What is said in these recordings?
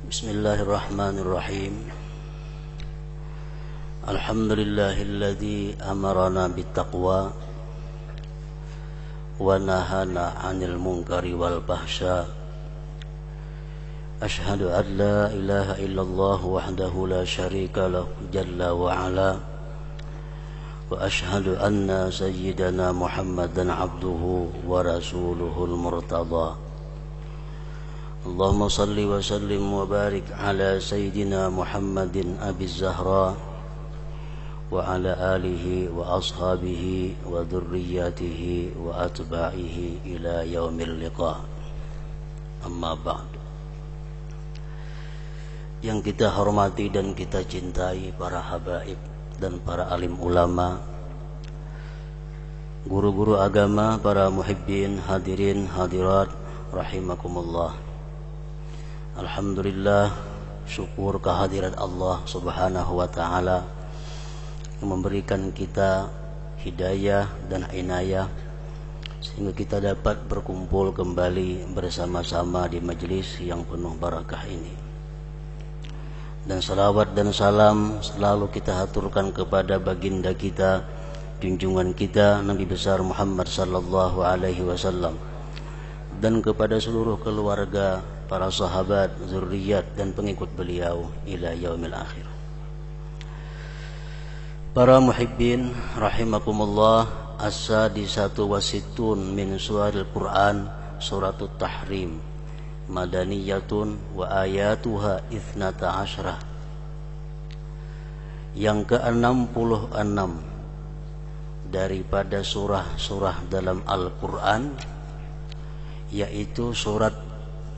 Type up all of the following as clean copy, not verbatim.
Bismillahirrahmanirrahim. Alhamdulillahilladzi amarana bittaqwa wa nahana 'anil munkari wal fahsya. Ashhadu an la ilaha illallah wahdahu la syarika lahu jalla wa ala. Wa ashhadu anna sayyidana Muhammadan 'abduhu wa rasuluhul murtada. Allahumma salli wa sallim wa barik ala sayyidina Muhammadin Abiz Zahra wa ala alihi wa ashabihi wa dhurriyyatihi wa atba'ihi ila yaumil liqa. Amma ba'd. Yang kita hormati dan kita cintai para habaib dan para alim ulama, guru-guru agama, para muhibbin, hadirin, hadirat rahimakumullah. Alhamdulillah, syukur kehadirat Allah subhanahu wa ta'ala yang memberikan kita hidayah dan inayah sehingga kita dapat berkumpul kembali bersama-sama di majelis yang penuh barakah ini. Dan salawat dan salam selalu kita haturkan kepada baginda kita, junjungan kita, Nabi besar Muhammad sallallahu alaihi wasallam, dan kepada seluruh keluarga, para sahabat, zurriyat dan pengikut beliau ila yaumil akhir. Para muhibbin rahimakumullah, as-sadisatu wasittun min suwaril Quran suratut tahrim madaniyatun wa ayatuha ithnata asyrah. Yang ke-66 daripada surah-surah dalam Al-Quran, yaitu surat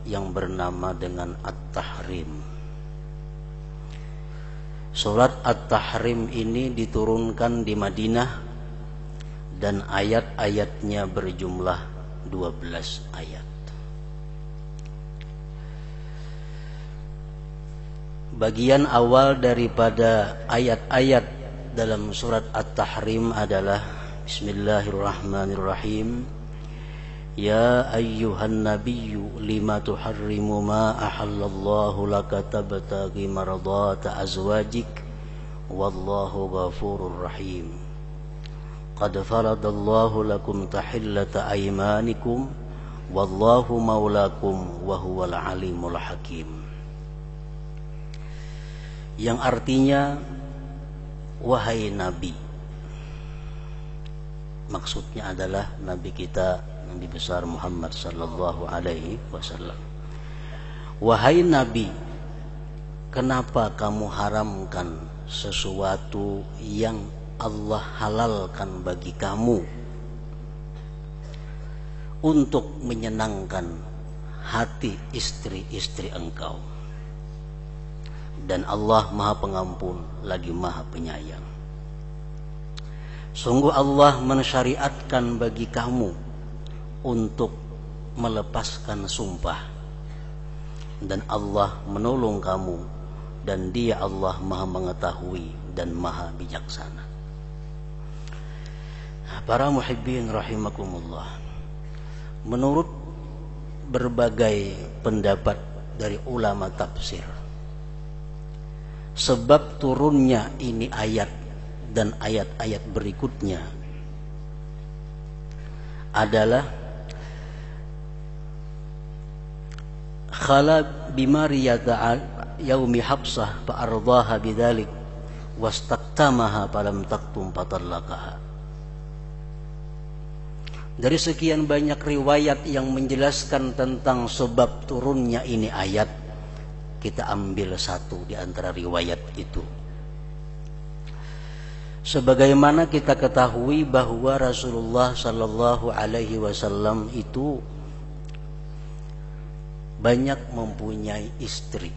yang bernama dengan At-Tahrim. Surat At-Tahrim ini diturunkan di Madinah dan ayat-ayatnya berjumlah 12 ayat. Bagian awal daripada ayat-ayat dalam surat At-Tahrim adalah Bismillahirrahmanirrahim. Ya ayyuhan nabiyyu lima tuharrimu ma ahallallahu laka tabtaghi mardata azwajik wallahu ghafurur rahim. Qad faradallahu lakum tahillata aymanikum wallahu maulakum wa huwal alimul hakim. Yang artinya, wahai Nabi. Maksudnya adalah Nabi kita, Nabi besar Muhammad sallallahu alaihi wasallam. Wahai Nabi, kenapa kamu haramkan sesuatu yang Allah halalkan bagi kamu untuk menyenangkan hati istri-istri engkau? Dan Allah Maha Pengampun lagi Maha Penyayang. Sungguh Allah mensyariatkan bagi kamu untuk melepaskan sumpah, dan Allah menolong kamu, dan Dia Allah Maha Mengetahui dan Maha Bijaksana. Para muhibbin rahimakumullah, menurut berbagai pendapat dari ulama tafsir, sebab turunnya ini ayat dan ayat-ayat berikutnya adalah khala bimariyata yaumi Habsah fa ardaha bidzalik wastaqtamaha falam taqtum fatallaqaha. Dari sekian banyak riwayat yang menjelaskan tentang sebab turunnya ini ayat, kita ambil satu di antara riwayat itu. Sebagaimana kita ketahui bahwa Rasulullah sallallahu alaihi wasallam itu banyak mempunyai istri.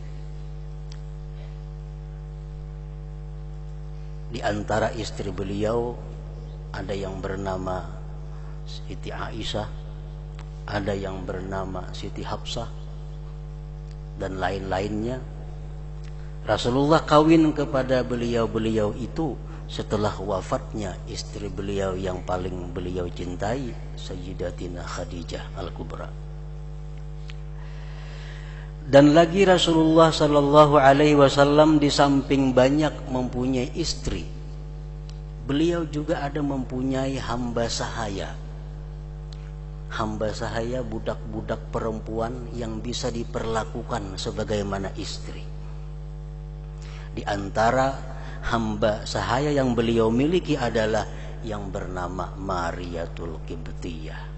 Di antara istri beliau ada yang bernama Siti Aisyah, ada yang bernama Siti Hafsah, dan lain-lainnya. Rasulullah kawin kepada beliau-beliau itu setelah wafatnya istri beliau yang paling beliau cintai, Sayyidatina Khadijah Al-Kubra. Dan lagi Rasulullah Sallallahu Alaihi Wasallam di samping banyak mempunyai istri, beliau juga ada mempunyai hamba sahaya. Hamba sahaya budak-budak perempuan yang bisa diperlakukan sebagaimana istri. Di antara hamba sahaya yang beliau miliki adalah yang bernama Mariyatul Qibtiyah.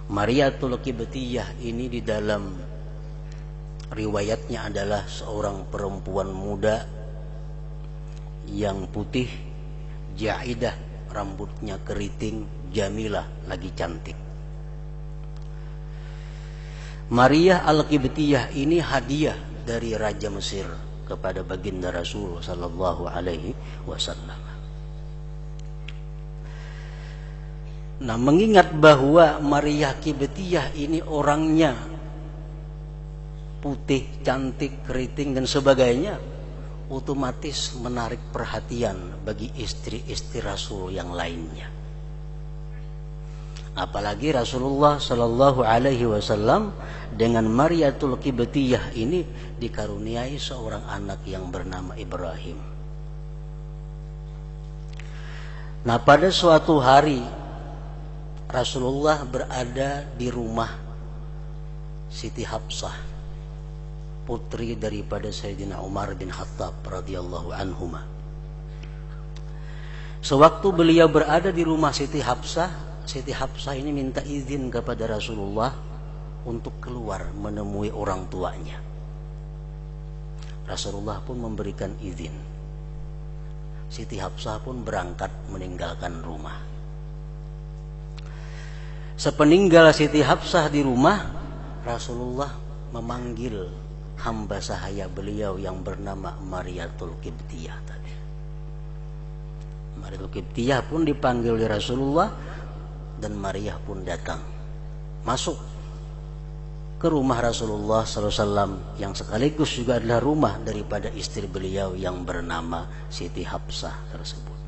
Mariyatul Qibtiyah ini di dalam riwayatnya adalah seorang perempuan muda yang putih, jaidah, rambutnya keriting, jamilah, lagi cantik. Maria Al-Qibtiyah ini hadiah dari Raja Mesir kepada baginda Rasul Sallallahu Alaihi Wasallam. Nah, mengingat bahwa Maria Qibtiyah ini orangnya putih, cantik, keriting dan sebagainya, otomatis menarik perhatian bagi istri-istri Rasul yang lainnya. Apalagi Rasulullah Sallallahu Alaihi Wasallam dengan Mariyatul Qibtiyah ini dikaruniai seorang anak yang bernama Ibrahim. Nah, pada suatu hari Rasulullah berada di rumah Siti Hafsah, putri daripada Sayyidina Umar bin Khattab radhiyallahu anhuma. Sewaktu beliau berada di rumah Siti Hafsah ini minta izin kepada Rasulullah untuk keluar menemui orang tuanya. Rasulullah pun memberikan izin. Siti Hafsah pun berangkat meninggalkan rumah. Sepeninggal Siti Hafsah di rumah, Rasulullah memanggil hamba sahaya beliau yang bernama Mariyatul Qibtiyah tadi. Mariyatul Qibtiyah pun dipanggil oleh Rasulullah dan Maria pun datang masuk ke rumah Rasulullah SAW yang sekaligus juga adalah rumah daripada istri beliau yang bernama Siti Hafsah tersebut.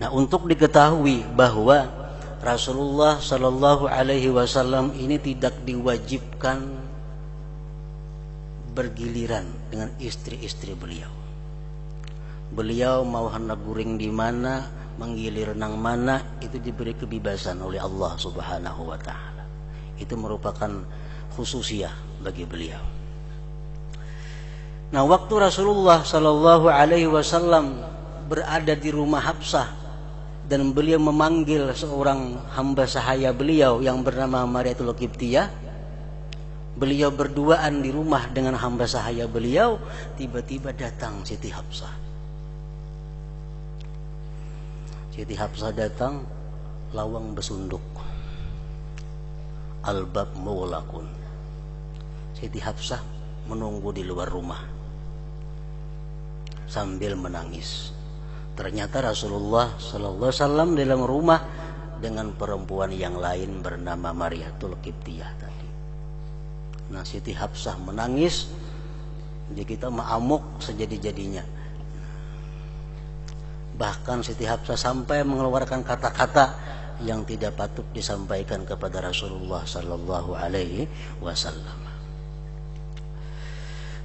Nah, untuk diketahui bahwa Rasulullah Sallallahu Alaihi Wasallam ini tidak diwajibkan bergiliran dengan istri-istri beliau. Beliau mau hendak guring di mana, menggilir nang mana, itu diberi kebebasan oleh Allah Subhanahu Wa Taala. Itu merupakan khususiyah bagi beliau. Nah, waktu Rasulullah Sallallahu Alaihi Wasallam berada di rumah Hafsah dan beliau memanggil seorang hamba sahaya beliau yang bernama Mariyatul Qibtiyah, beliau berduaan di rumah dengan hamba sahaya beliau, tiba-tiba datang Siti Hafsah. Siti Hafsah datang, lawang besunduk, albab mughlaqun. Siti Hafsah menunggu di luar rumah sambil menangis. Ternyata Rasulullah Sallallahu Alaihi Wasallam dalam rumah dengan perempuan yang lain bernama Mariyatul Qibtiyah tadi. Nah, Siti Hafsah menangis, dia kita mengamuk sejadi-jadinya. Bahkan Siti Hafsah sampai mengeluarkan kata-kata yang tidak patut disampaikan kepada Rasulullah Sallallahu Alaihi Wasallam.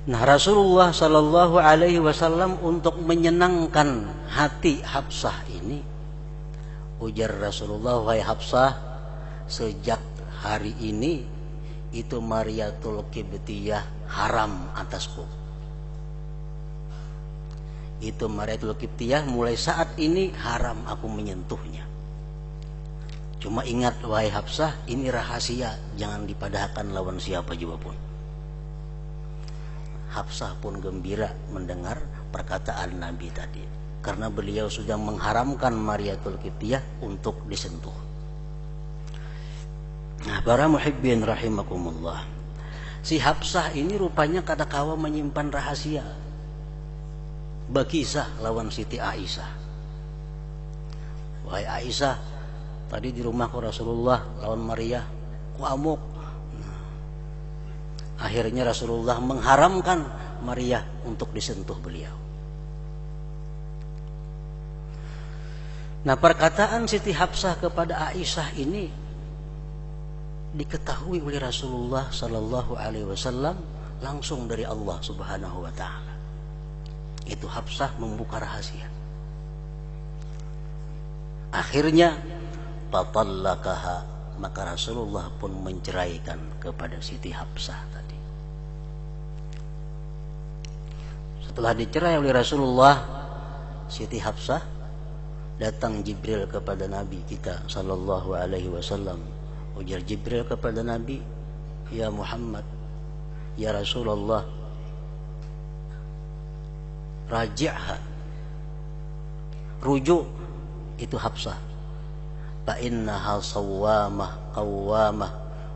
Nah, Rasulullah Sallallahu Alaihi Wasallam untuk menyenangkan hati Hafsah ini, ujar Rasulullah, wahai Hafsah, sejak hari ini itu Mariyatul Qibtiyah haram atasku. Itu Mariyatul Qibtiyah mulai saat ini haram aku menyentuhnya. Cuma ingat wahai Hafsah, ini rahasia, jangan dipadahkan lawan siapa juga pun. Hafsah pun gembira mendengar perkataan Nabi tadi, karena beliau sudah mengharamkan Mariyatul Qibtiyah untuk disentuh. Nah, para muhibbin rahimakumullah, si Hafsah ini rupanya kadakawa menyimpan rahasia berkisah lawan Siti Aisyah. Wahai Aisyah, tadi di rumahku Rasulullah lawan Maria, ku amuk. Akhirnya Rasulullah mengharamkan Maria untuk disentuh beliau. Nah, perkataan Siti Hafsah kepada Aisyah ini diketahui oleh Rasulullah sallallahu alaihi wasallam langsung dari Allah Subhanahu wa taala. Itu Hafsah membuka rahasia. Akhirnya fatallaqaha, maka Rasulullah pun menceraikan kepada Siti Hafsah tadi. Setelah dicerai oleh Rasulullah, Siti Hafsah, datang Jibril kepada Nabi kita sallallahu alaihi wasallam. Ujar Jibril kepada Nabi, "Ya Muhammad, ya Rasulullah, raji'ha." Rujuk itu Hafsah. Fa innaha sawwamah qawwamah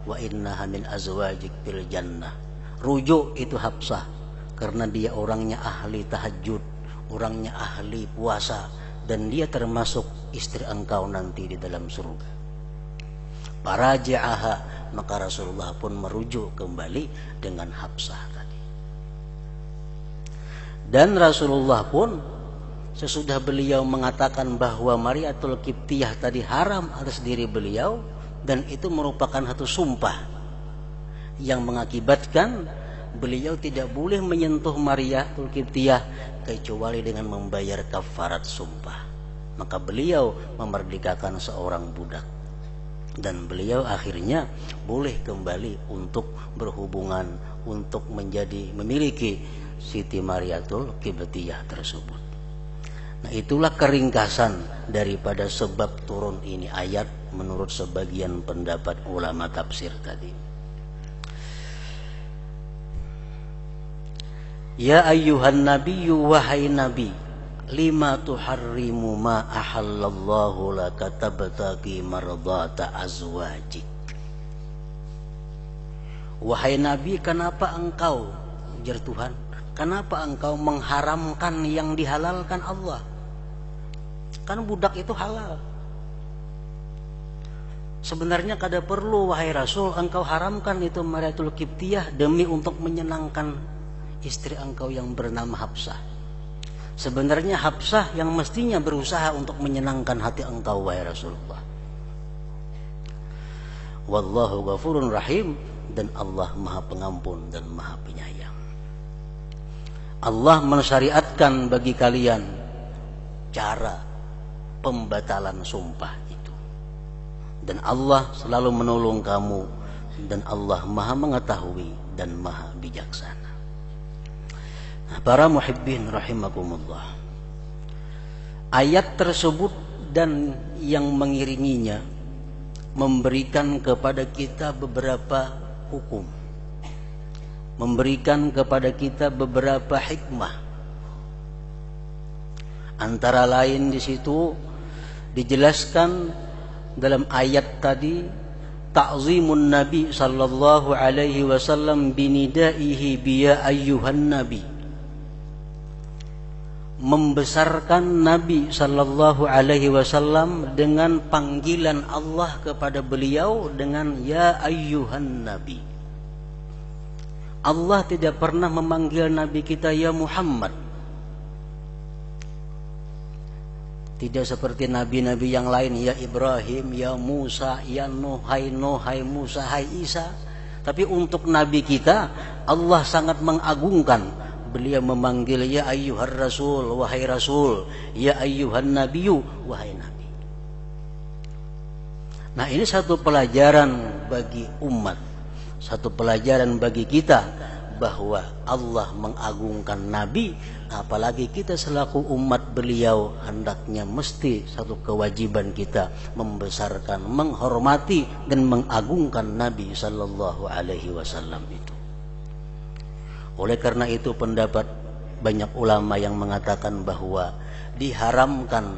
wa innaha min azwajik fil jannah. Rujuk itu Hafsah karena dia orangnya ahli tahajud, orangnya ahli puasa, dan dia termasuk istri engkau nanti di dalam surga. Faraji'aha, maka Rasulullah pun merujuk kembali dengan Hafsah tadi. Dan Rasulullah pun sesudah beliau mengatakan bahwa Mariatul Qibtiyah tadi haram atas diri beliau, dan itu merupakan satu sumpah yang mengakibatkan beliau tidak boleh menyentuh Mariatul Qibtiyah kecuali dengan membayar kafarat sumpah. Maka beliau memerdekakan seorang budak, dan beliau akhirnya boleh kembali untuk berhubungan, untuk memiliki Siti Mariatul Qibtiyah tersebut. Nah, itulah keringkasan daripada sebab turun ini ayat menurut sebagian pendapat ulama tafsir tadi. Ya ayyuhan nabiyyu, wahai nabi, lima tuharrimu ma ahallallahu laka tabtaqi mardata azwajik. Wahai nabi, kenapa engkau, ujar Tuhan, kenapa engkau mengharamkan yang dihalalkan Allah? Kan budak itu halal. Sebenarnya kada perlu wahai Rasul engkau haramkan itu Mariatul Qibtiyah demi untuk menyenangkan istri engkau yang bernama Hafsah. Sebenarnya Hafsah yang mestinya berusaha untuk menyenangkan hati engkau wahai Rasulullah. Wallahu ghafurun rahim, dan Allah Maha Pengampun dan Maha Penyayang. Allah mensyariatkan bagi kalian cara pembatalan sumpah itu, dan Allah selalu menolong kamu, dan Allah Maha mengetahui dan Maha bijaksana. Nah, para muhibbin rahimakumullah, ayat tersebut dan yang mengiringinya memberikan kepada kita beberapa hukum, memberikan kepada kita beberapa hikmah. Antara lain di situ dijelaskan dalam ayat tadi, ta'zimun Nabi sallallahu alaihi wasallam binidaihi biya ayyuhan nabi, membesarkan Nabi sallallahu alaihi wasallam dengan panggilan Allah kepada beliau dengan ya ayyuhan nabi. Allah tidak pernah memanggil Nabi kita ya Muhammad. Tidak seperti nabi-nabi yang lain, ya Ibrahim, ya Musa, ya Nuh, hai Musa, hai Isa. Tapi untuk Nabi kita, Allah sangat mengagungkan. Beliau memanggil ya ayyuhar rasul, wahai rasul, ya ayyuhan nabiyyu, wahai nabi. Nah, ini satu pelajaran bagi umat, satu pelajaran bagi kita bahwa Allah mengagungkan nabi, apalagi kita selaku umat beliau hendaknya mesti satu kewajiban kita membesarkan, menghormati dan mengagungkan Nabi sallallahu alaihi wasallam itu. Oleh karena itu pendapat banyak ulama yang mengatakan bahwa diharamkan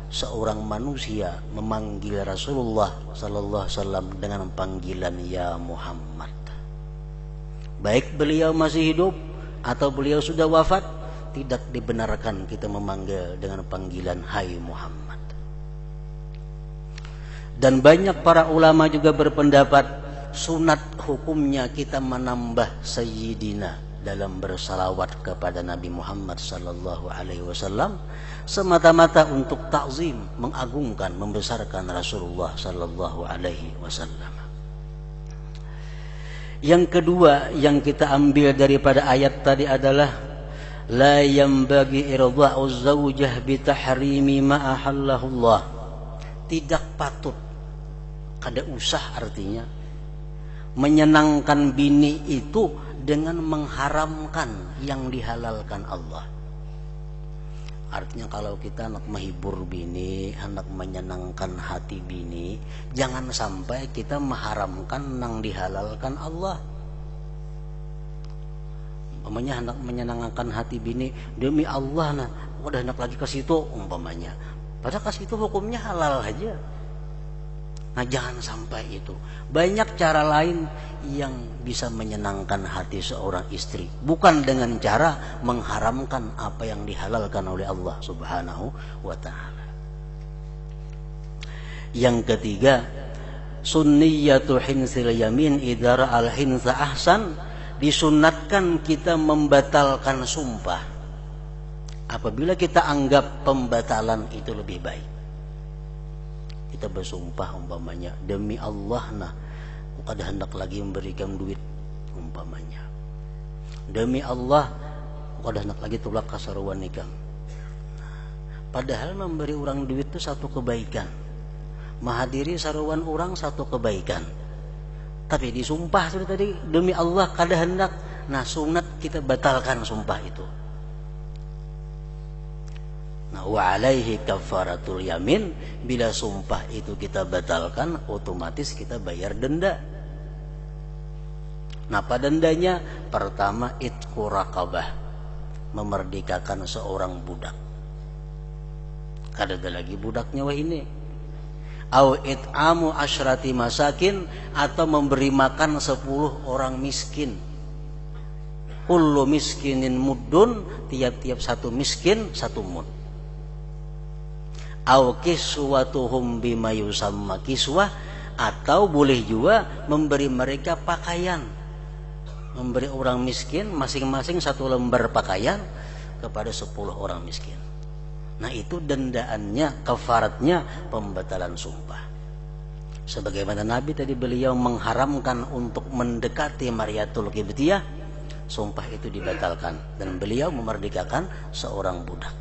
seorang manusia memanggil Rasulullah sallallahu alaihi wasallam dengan panggilan ya Muhammad. Baik beliau masih hidup atau beliau sudah wafat, tidak dibenarkan kita memanggil dengan panggilan hai Muhammad. Dan banyak para ulama juga berpendapat sunat hukumnya kita menambah sayyidina dalam bersalawat kepada Nabi Muhammad sallallahu alaihi wasallam semata-mata untuk takzim, mengagungkan, membesarkan Rasulullah sallallahu alaihi wasallam. Yang kedua yang kita ambil daripada ayat tadi adalah la yanbaghi irda'u zawjah bi tahrimi ma ahallahullah. Tidak patut, kada usah artinya menyenangkan bini itu dengan mengharamkan yang dihalalkan Allah. Artinya kalau kita hendak menghibur bini, hendak menyenangkan hati bini, jangan sampai kita mengharamkan yang dihalalkan Allah. Umpamanya hendak menyenangkan hati bini, demi Allah nah, udah hendak lagi ke situ umpamanya. Padahal ke situ hukumnya halal aja. Nah jangan sampai itu. Banyak cara lain yang bisa menyenangkan hati seorang istri, bukan dengan cara mengharamkan apa yang dihalalkan oleh Allah Subhanahu wa ta'ala. Yang ketiga, sunniyatu hinsil yamin idara al hinsa ahsan. Disunatkan kita membatalkan sumpah apabila kita anggap pembatalan itu lebih baik. Kita bersumpah umpamanya, demi Allah nah kada hendak lagi memberikan duit umpamanya, demi Allah kada hendak lagi tulak kasaruan nikah. Padahal memberi orang duit itu satu kebaikan, menghadiri saruan orang satu kebaikan. Tapi disumpah sudah tadi, demi Allah kada hendak, nah sunat kita batalkan sumpah itu. Nah, wa alaihi kafaratul yamin, bila sumpah itu kita batalkan, otomatis kita bayar denda. Nah, apa dendanya? Pertama, itqu raqabah, memerdekakan seorang budak. Kada ada lagi budaknya wah ini. Au it'amu asyrati masakin, atau memberi makan 10 orang miskin. Kullu miskinin muddun, tiap-tiap satu miskin satu mud. Au kiswatuhum bima yusamma kiswah, atau boleh juga memberi mereka pakaian, memberi orang miskin masing-masing 1 lembar pakaian kepada 10 orang miskin. Nah itu dendaannya, kafaratnya pembatalan sumpah. Sebagaimana Nabi tadi beliau mengharamkan untuk mendekati Mariatul Qibtiyah, sumpah itu dibatalkan dan beliau memerdekakan seorang budak.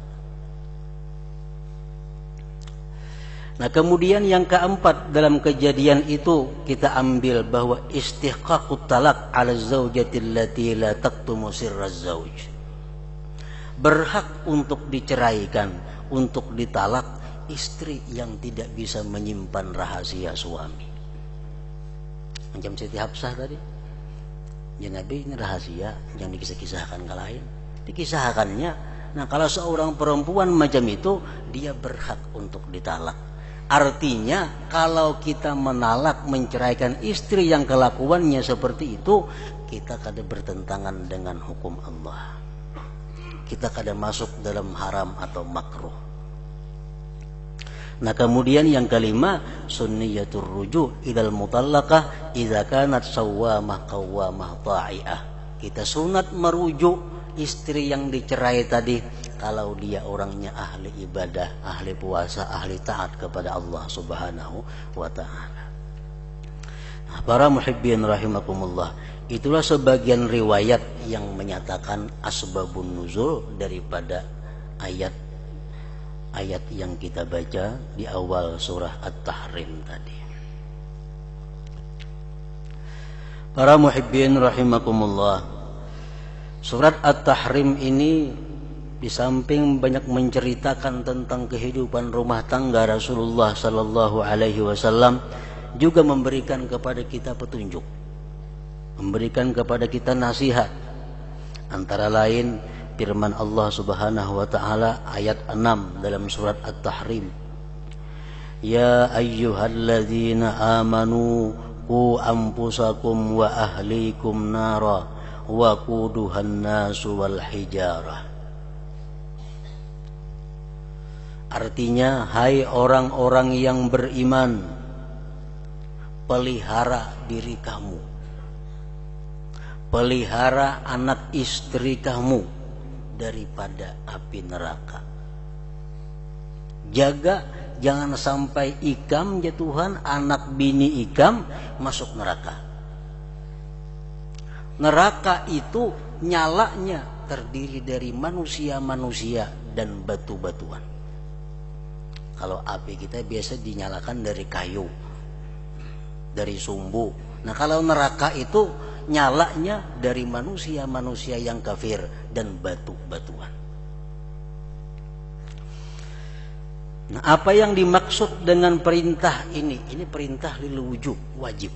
Nah kemudian yang keempat dalam kejadian itu kita ambil bahwa istihqaqut talaq ala zaujati allati la taktumu sirra zauj. Berhak untuk diceraikan, untuk ditalak istri yang tidak bisa menyimpan rahasia suami. Macam Siti Hafsah tadi, ya Nabi ini rahasia yang dikisah-kisahkan ke lain, dikisahkannya. Nah kalau seorang perempuan macam itu, dia berhak untuk ditalak. Artinya kalau kita menalak, menceraikan istri yang kelakuannya seperti itu, kita kada bertentangan dengan hukum Allah. Kita kada masuk dalam haram atau makruh. Nah kemudian yang kelima, sunniyatur ruju' ilal mutallaqah idza kanat sawwamah qawwamah ta'i'ah. Kita sunat merujuk istri yang dicerai tadi kalau dia orangnya ahli ibadah, ahli puasa, ahli taat kepada Allah Subhanahu wa ta'ala. Nah, para muhibbin rahimakumullah, itulah sebagian riwayat yang menyatakan asbabun nuzul daripada ayat yang kita baca di awal surah At-Tahrim tadi. Para muhibbin rahimakumullah, surat At-Tahrim ini di samping banyak menceritakan tentang kehidupan rumah tangga Rasulullah sallallahu alaihi wasallam, juga memberikan kepada kita petunjuk, memberikan kepada kita nasihat. Antara lain firman Allah Subhanahu wa taala ayat 6 dalam surat At-Tahrim. Ya ayyuhalladzina amanu qu anfusakum wa ahlikum nara wa quduhan nasu wal hijarah. Artinya, hai orang-orang yang beriman, pelihara diri kamu, pelihara anak istri kamu daripada api neraka. Jaga jangan sampai ikam ya Tuhan, anak bini ikam masuk neraka. Neraka itu nyalanya terdiri dari manusia-manusia dan batu-batuan. Kalau api kita biasa dinyalakan dari kayu, dari sumbu. Nah kalau neraka itu nyalanya dari manusia-manusia yang kafir dan batu-batuan. Nah, apa yang dimaksud dengan perintah ini? Ini perintah lil wujub, wajib.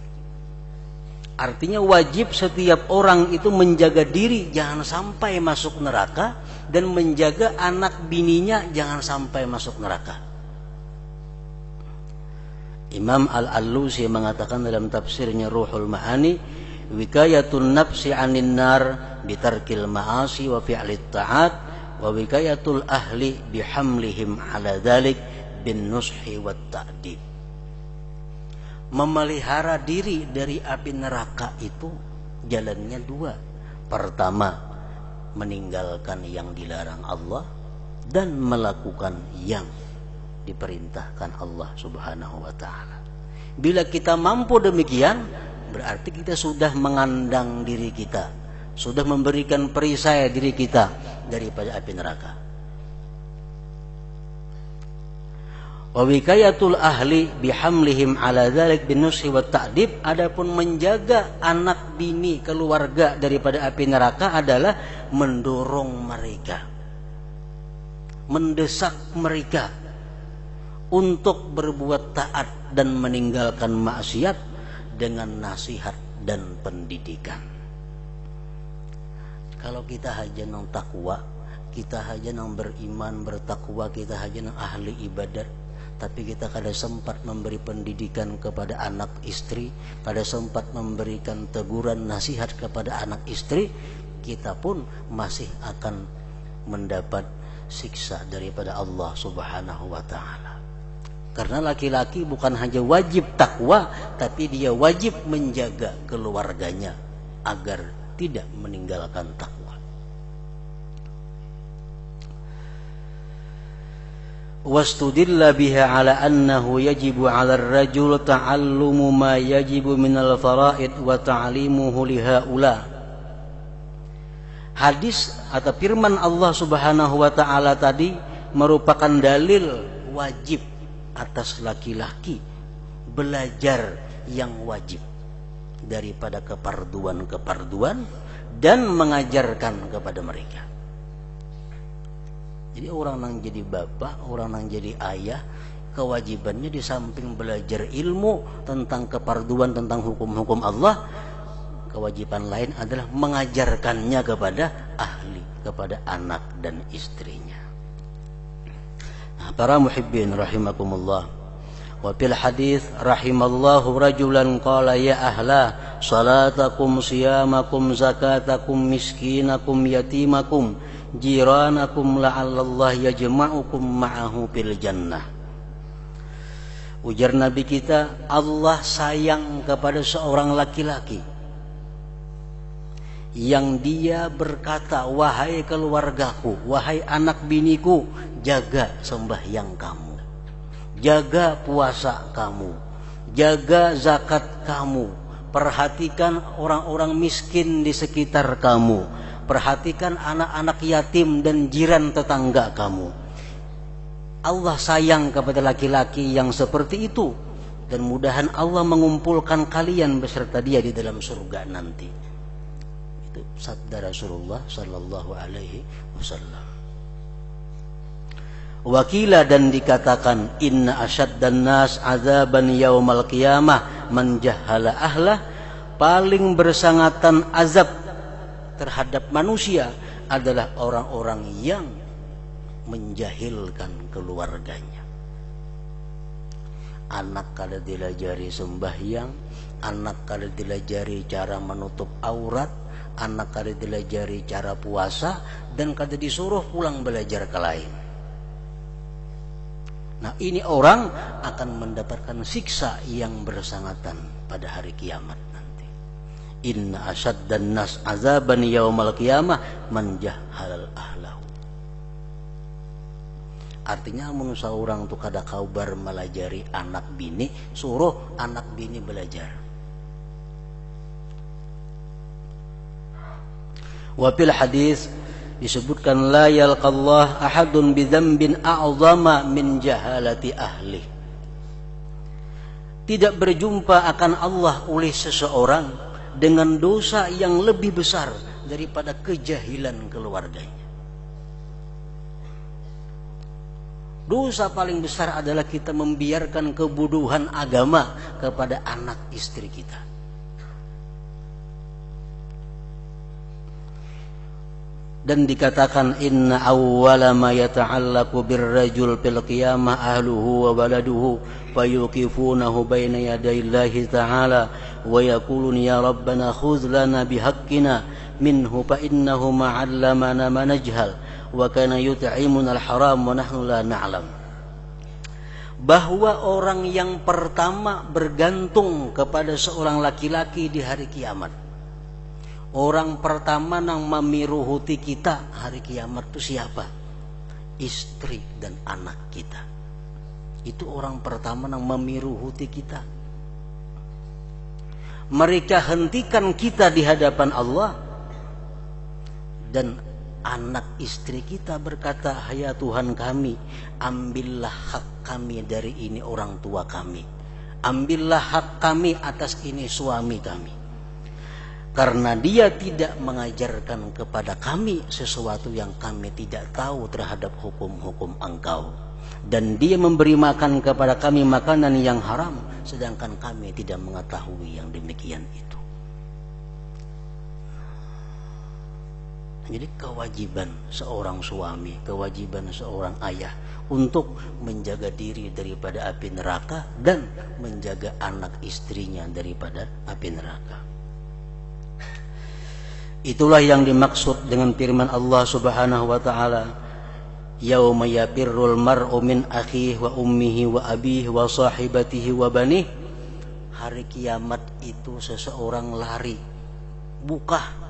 Artinya wajib setiap orang itu menjaga diri jangan sampai masuk neraka dan menjaga anak bininya jangan sampai masuk neraka. Imam Al-Alusi mengatakan dalam tafsirnya Ruhul Ma'ani, wikayatun nafsi 'anin nar bitarkil ma'asi wa fi'lit ta'at wa wikayatul ahli bihamlihim 'ala dzalik bin nushi wat ta'dib. Memelihara diri dari api neraka itu jalannya dua. Pertama, meninggalkan yang dilarang Allah dan melakukan yang diperintahkan Allah Subhanahu wa taala. Bila kita mampu demikian, berarti kita sudah mengandang diri kita, sudah memberikan perisai diri kita daripada api neraka. Wa wikayatul ahli bihamlihim ala dzalik binushi wat ta'dib, adapun menjaga anak bini keluarga daripada api neraka adalah mendorong mereka, mendesak mereka untuk berbuat taat dan meninggalkan maksiat dengan nasihat dan pendidikan. Kalau kita haja nang takwa, kita haja nang beriman, bertakwa, kita haja nang ahli ibadat, tapi kita kada sempat memberi pendidikan kepada anak istri, kada sempat memberikan teguran nasihat kepada anak istri, kita pun masih akan mendapat siksa daripada Allah Subhanahu wa taala. Karena laki-laki bukan hanya wajib takwa, tapi dia wajib menjaga keluarganya agar tidak meninggalkan takwa. Wastudilla biha ala annahu yajibu ala ar-rajul ta'allumu ma yajibu minal faraid wa ta'limuhu lihaula. Hadis atau firman Allah Subhanahu wa taala tadi merupakan dalil wajib atas laki-laki belajar yang wajib daripada keparduan-keparduan dan mengajarkan kepada mereka. Jadi orang yang jadi bapak, orang yang jadi ayah, kewajibannya di samping belajar ilmu tentang keparduan, tentang hukum-hukum Allah, kewajiban lain adalah mengajarkannya kepada ahli, kepada anak dan istrinya. Nah, para muhibbin rahimakumullah. Wa fil hadis rahimallahu rajulan qala ya ahla salatakum siyamakum zakatakum miskinakum yatimakum jiranakum la'allallah yajma'ukum ma'ahu fil jannah. Ujar Nabi kita, Allah sayang kepada seorang laki-laki yang dia berkata, wahai keluargaku, wahai anak biniku, jaga sembahyang kamu, jaga puasa kamu, jaga zakat kamu, perhatikan orang-orang miskin di sekitar kamu, perhatikan anak-anak yatim dan jiran tetangga kamu. Allah sayang kepada laki-laki yang seperti itu, dan mudahan Allah mengumpulkan kalian beserta dia di dalam surga nanti. Itu sabda Rasulullah sallallahu alaihi wasallam. Wakila, dan dikatakan, inna asyaddan nas azaban yaumal qiyamah man jahala ahlah, paling bersangatan azab terhadap manusia adalah orang-orang yang menjahilkan keluarganya. Anak kada dilajari sembahyang, anak kada dilajari cara menutup aurat, anak kada dilajari cara puasa, dan kada disuruh pulang belajar ke lain. Nah, ini orang akan mendapatkan siksa yang bersangatan pada hari kiamat nanti. Inna asyaddan nas azaban yaumal qiyamah man jahalal ahlahu. Artinya manusia orang tu kada kabar melajari anak bini, suruh anak bini belajar. Wa fil hadis disebutkan la yalqallah ahadun bidzambin a'zama min jahalati ahli. Tidak berjumpa akan Allah oleh seseorang dengan dosa yang lebih besar daripada kejahilan keluarganya. Dosa paling besar adalah kita membiarkan kebodohan agama kepada anak istri kita. Dan dikatakan inna awwala ma yata'allaqu birrajul fil qiyamah ahluhu wa baladuhu fayuqifunahu baina yadayillahi ta'ala wa yaqulun ya rabbana khudh lana bihaqqina minhu fa innahu ma'allamana ma najhal wa kana yut'imuna al-haram wa nahnu la na'lam. Bahwa orang yang pertama bergantung kepada seorang laki-laki di hari kiamat, orang pertama yang memiruhuti kita hari kiamat itu siapa? Istri dan anak kita. Itu orang pertama yang memiruhuti kita. Mereka hentikan kita di hadapan Allah. Dan anak istri kita berkata, "Ya Tuhan kami, ambillah hak kami dari ini orang tua kami. Ambillah hak kami atas ini suami kami. Karena dia tidak mengajarkan kepada kami sesuatu yang kami tidak tahu terhadap hukum-hukum engkau. Dan dia memberi makan kepada kami makanan yang haram, sedangkan kami tidak mengetahui yang demikian itu." Jadi kewajiban seorang suami, kewajiban seorang ayah untuk menjaga diri daripada api neraka dan menjaga anak istrinya daripada api neraka. Itulah yang dimaksud dengan firman Allah Subhanahu wa taala, "Yauma yafirrul mar'u min akhihi wa ummihi wa abihi wa sahibatihi wa banihi." Hari kiamat itu seseorang lari, buka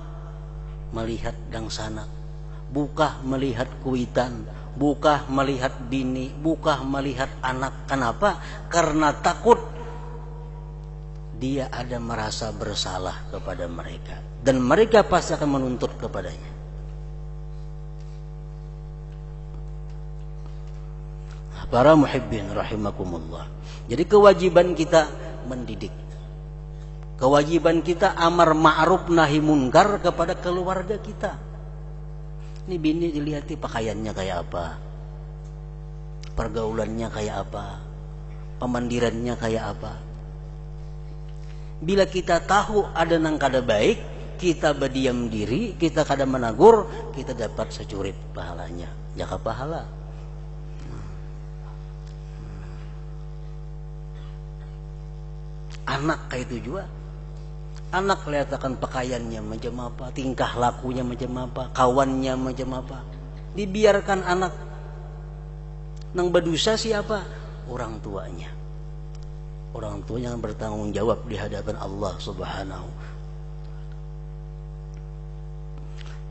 melihat dangsana, buka melihat kuitan, buka melihat bini, buka melihat anak. Kenapa? Karena takut dia ada merasa bersalah kepada mereka, dan mereka pasti akan menuntut kepadanya. Para muhibbin rahimakumullah. Jadi kewajiban kita mendidik, kewajiban kita amar ma'ruf nahi munkar kepada keluarga kita. Ini bini dilihat pakaiannya kayak apa, pergaulannya kayak apa, pemandirannya kayak apa. Bila kita tahu ada nang kada baik, kita berdiam diri, kita kada menagur, kita dapat securit pahalanya, jaka pahala. Anak kayak itu juga. Anak kelihatan pakaiannya macam apa, tingkah lakunya macam apa, kawannya macam apa. Dibiarkan anak. Nang berdosa siapa? Orang tuanya. Orang tuanya yang bertanggung jawab di hadapan Allah Subhanahu.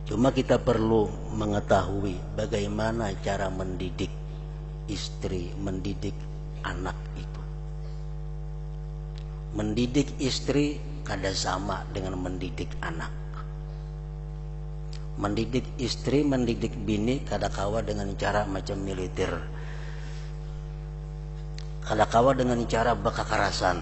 Cuma kita perlu mengetahui bagaimana cara mendidik istri, mendidik anak itu. Mendidik istri kada sama dengan mendidik anak. Mendidik istri, mendidik bini kada kawa dengan cara macam militer, kada kawa dengan cara bakakarasan.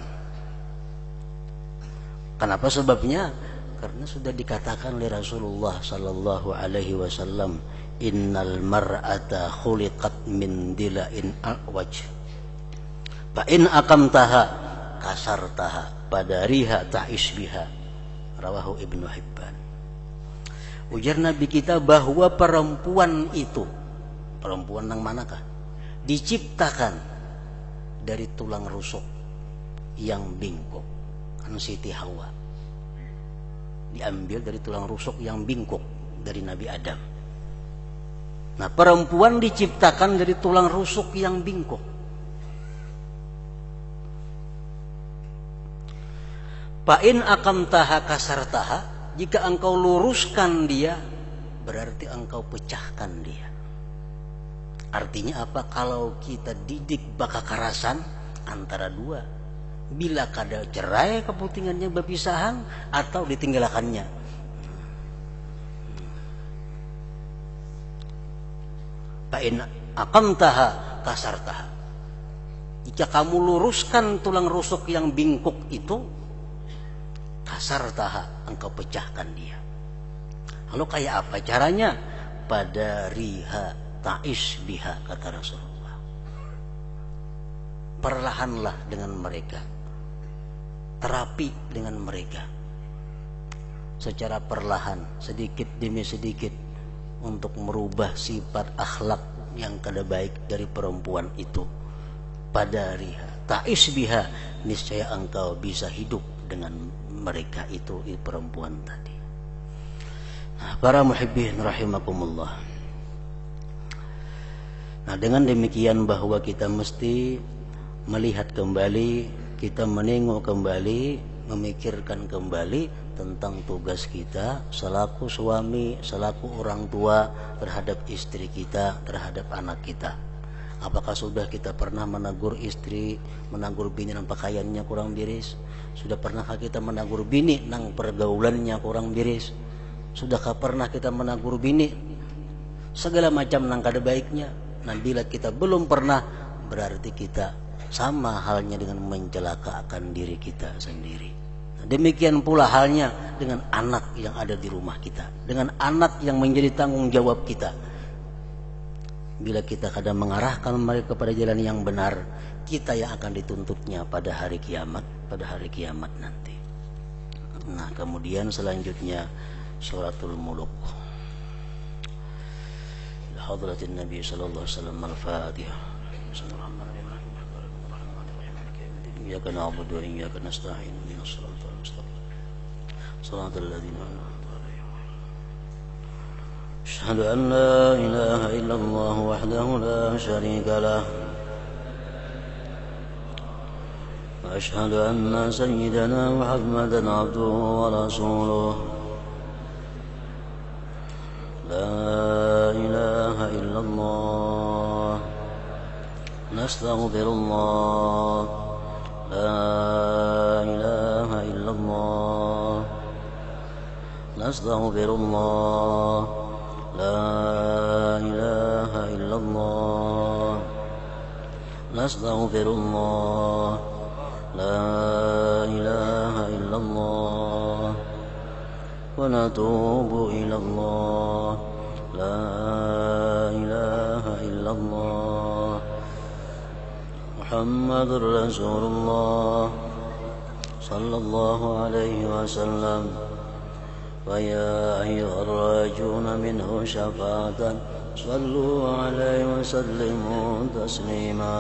Kenapa sebabnya? Karena sudah dikatakan oleh Rasulullah sallallahu alaihi wasallam, innal mar'ata khuliqat min dila'in a'waj fa in aqamtaha kasartaha padariha ta'ish biha. Rawahu Ibnu Hibban. Ujar Nabi kita bahwa perempuan itu, perempuan yang manakah? Diciptakan dari tulang rusuk yang bingkok. Kan Siti Hawa diambil dari tulang rusuk yang bingkok dari Nabi Adam. Nah, perempuan diciptakan dari tulang rusuk yang bingkok. Fa'in aqamtaha kasartaha, jika engkau luruskan dia, berarti engkau pecahkan dia. Artinya apa? Kalau kita didik bakakarasan antara dua, bila kada cerai keputingannya berpisahan atau ditinggalkannya. Fa in aqamtaha kasartaha. Jika kamu luruskan tulang rusuk yang bingkuk itu, kasartaha, engkau pecahkan dia. Lalu kayak apa caranya? Pada riha ta'ish biha, kata Rasulullah. Perlahanlah dengan mereka, terapi dengan mereka secara perlahan, sedikit demi sedikit, untuk merubah sifat akhlak yang kada baik dari perempuan itu. Pada riha ta'ish biha, niscaya engkau bisa hidup dengan mereka itu perempuan tadi. Nah, para muhibbin rahimakumullah. Nah, dengan demikian bahwa kita mesti melihat kembali, kita menengok kembali, memikirkan kembali tentang tugas kita selaku suami, selaku orang tua terhadap istri kita, terhadap anak kita. Apakah sudah kita pernah menegur istri, menegur bini nang pakaiannya kurang biris? Sudah pernahkah kita menegur bini nang pergaulannya kurang biris? Sudahkah pernah kita menegur bini segala macam nang kada baiknya? Nah, bila kita belum pernah, berarti kita sama halnya dengan mencelakakan diri kita sendiri. Nah, demikian pula halnya dengan anak yang ada di rumah kita, dengan anak yang menjadi tanggung jawab kita. Bila kita kadang mengarahkan mereka kepada jalan yang benar, kita yang akan dituntutnya pada hari kiamat, nanti. Nah, kemudian selanjutnya suratul muluk. Hadratin Nabi sallallahu alaihi wasallam, al-Fatihah. Iyyaka na'budu wa iyyaka nasta'in. Ihdinas siratal mustaqim. Shiratal ladzina an'amta 'alaihim. Asyhadu an la ilaha illallah wahdahu la syarika lah. Wa asyhadu anna sayyidana Muhammadan 'abduhu wa rasuluh. La ilaha illallah. Nastaghfirullah. La ilaha illallah. Nastaghfirullah. La ilaha illallah. Nastaghfirullah. La ilaha illallah. Wa natubu ilallah. La ilaha illallah. Muhammadur Rasulullah sallallahu alaihi wasallam. Wa ya ayyuhar rajuna minhu syafa'atan sallu alaihi wa sallimu taslima.